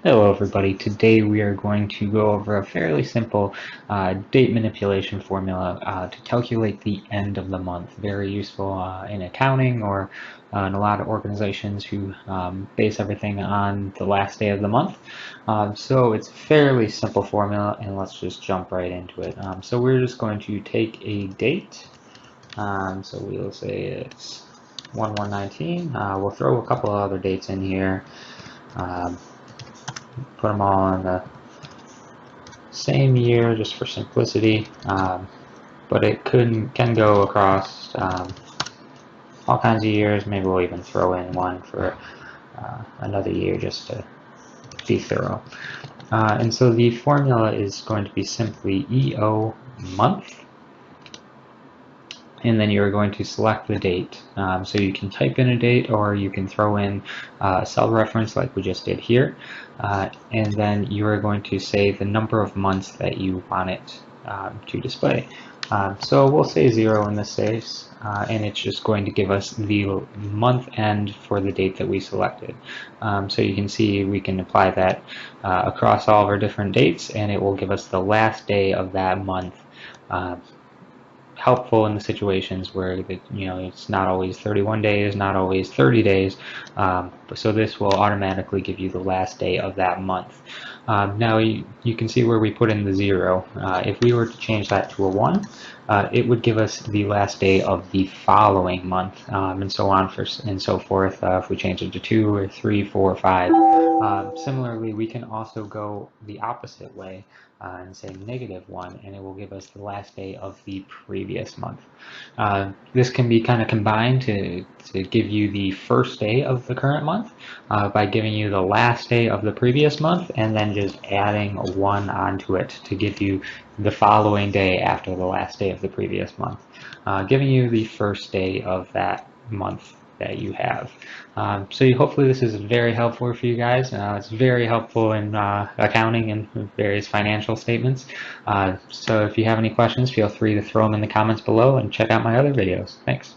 Hello everybody, today we are going to go over a fairly simple date manipulation formula to calculate the end of the month. Very useful in accounting or in a lot of organizations who base everything on the last day of the month. So it's a fairly simple formula, and let's just jump right into it. So we're just going to take a date, so we'll say it's 1/1/19. We'll throw a couple of other dates in here. Put them all in the same year just for simplicity, but it can go across all kinds of years. Maybe we'll even throw in one for another year just to be thorough. And so the formula is going to be simply EO month, and then you're going to select the date. So you can type in a date, or you can throw in a cell reference like we just did here, and then you are going to say the number of months that you want it to display. So we'll say 0 in this case, and it's just going to give us the month end for the date that we selected. So you can see we can apply that across all of our different dates, and it will give us the last day of that month. Helpful in the situations where it's not always 31 days, not always 30 days. So this will automatically give you the last day of that month. Now you can see where we put in the 0. If we were to change that to a 1, it would give us the last day of the following month, and so on and so forth. If we change it to 2 or 3, 4, or 5. Similarly, we can also go the opposite way and say -1, and it will give us the last day of the previous month. This can be kind of combined to give you the first day of the current month by giving you the last day of the previous month and then just adding a 1 onto it to give you the following day after the last day of the previous month, giving you the first day of that month that you have. So hopefully this is very helpful for you guys. It's very helpful in accounting and various financial statements. So if you have any questions, feel free to throw them in the comments below and check out my other videos. Thanks.